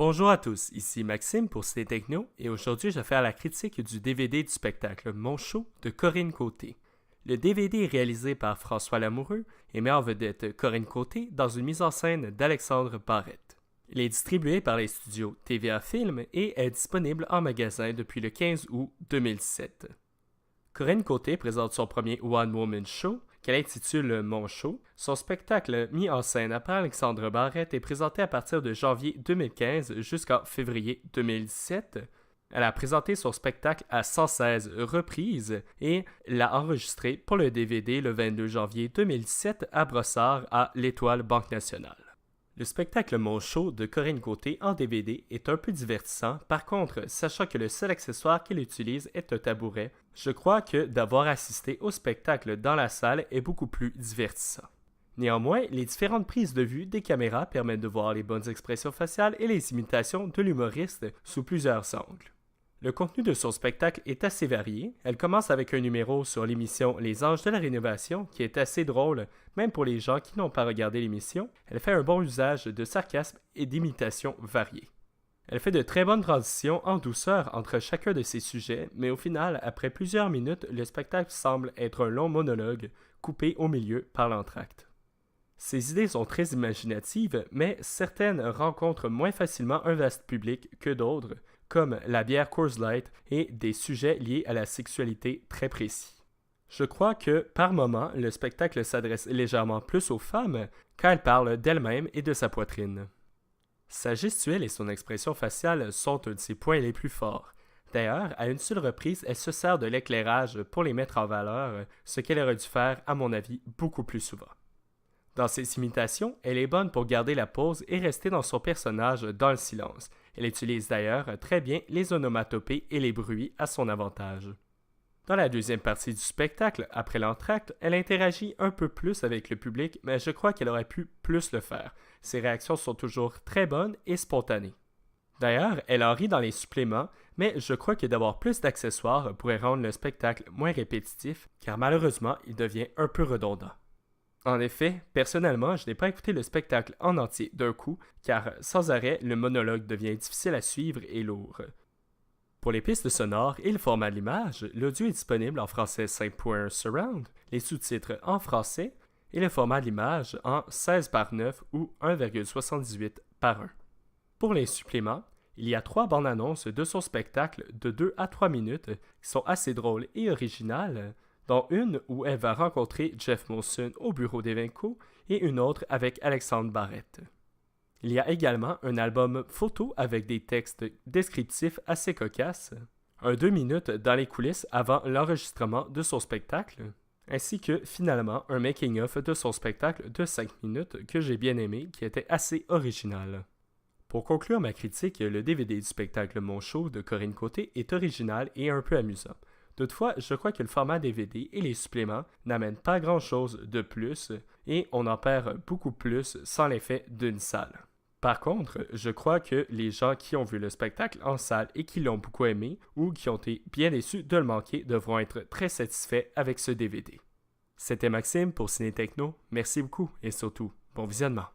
Bonjour à tous, ici Maxime pour Ciné Techno et aujourd'hui je vais faire la critique du DVD du spectacle Mon Show de Corinne Côté. Le DVD est réalisé par François Lamoureux et met en vedette Corinne Côté dans une mise en scène d'Alexandre Barrette. Il est distribué par les studios TVA Film et est disponible en magasin depuis le 15 août 2007. Corinne Côté présente son premier One Woman Show, qu'elle intitule Mon Show. Son spectacle mis en scène par Alexandre Barrette est présenté à partir de janvier 2015 jusqu'en février 2017. Elle a présenté son spectacle à 116 reprises et l'a enregistré pour le DVD le 22 janvier 2017 à Brossard à l'Étoile Banque Nationale. Le spectacle Mon Show de Corinne Côté en DVD est un peu divertissant. Par contre, sachant que le seul accessoire qu'elle utilise est un tabouret, je crois que d'avoir assisté au spectacle dans la salle est beaucoup plus divertissant. Néanmoins, les différentes prises de vue des caméras permettent de voir les bonnes expressions faciales et les imitations de l'humoriste sous plusieurs angles. Le contenu de son spectacle est assez varié. Elle commence avec un numéro sur l'émission Les Anges de la Rénovation qui est assez drôle, même pour les gens qui n'ont pas regardé l'émission. Elle fait un bon usage de sarcasme et d'imitations variées. Elle fait de très bonnes transitions en douceur entre chacun de ses sujets, mais au final, après plusieurs minutes, le spectacle semble être un long monologue coupé au milieu par l'entracte. Ses idées sont très imaginatives, mais certaines rencontrent moins facilement un vaste public que d'autres, comme la bière Coors Light et des sujets liés à la sexualité très précis. Je crois que, par moments, le spectacle s'adresse légèrement plus aux femmes quand elle parle d'elle-même et de sa poitrine. Sa gestuelle et son expression faciale sont un de ses points les plus forts. D'ailleurs, à une seule reprise, elle se sert de l'éclairage pour les mettre en valeur, ce qu'elle aurait dû faire, à mon avis, beaucoup plus souvent. Dans ses imitations, elle est bonne pour garder la pause et rester dans son personnage dans le silence. Elle utilise d'ailleurs très bien les onomatopées et les bruits à son avantage. Dans la deuxième partie du spectacle, après l'entracte, elle interagit un peu plus avec le public, mais je crois qu'elle aurait pu plus le faire. Ses réactions sont toujours très bonnes et spontanées. D'ailleurs, elle en rit dans les suppléments, mais je crois que d'avoir plus d'accessoires pourrait rendre le spectacle moins répétitif, car malheureusement, il devient un peu redondant. En effet, personnellement, je n'ai pas écouté le spectacle en entier d'un coup, car sans arrêt, le monologue devient difficile à suivre et lourd. Pour les pistes sonores et le format de l'image, l'audio est disponible en français 5.1 Surround, les sous-titres en français et le format de l'image en 16:9 ou 1,78 par 1. Pour les suppléments, il y a 3 bandes annonces de son spectacle de 2 à 3 minutes qui sont assez drôles et originales, dont une où elle va rencontrer Jeff Molson au bureau d'Evenco et une autre avec Alexandre Barrette. Il y a également un album photo avec des textes descriptifs assez cocasses, un 2 minutes dans les coulisses avant l'enregistrement de son spectacle, ainsi que finalement un making-of de son spectacle de 5 minutes que j'ai bien aimé qui était assez original. Pour conclure ma critique, le DVD du spectacle Mon Show de Corinne Côté est original et un peu amusant. Toutefois, je crois que le format DVD et les suppléments n'amènent pas grand-chose de plus et on en perd beaucoup plus sans l'effet d'une salle. Par contre, je crois que les gens qui ont vu le spectacle en salle et qui l'ont beaucoup aimé ou qui ont été bien déçus de le manquer devront être très satisfaits avec ce DVD. C'était Maxime pour Ciné Techno. Merci beaucoup et surtout, bon visionnement.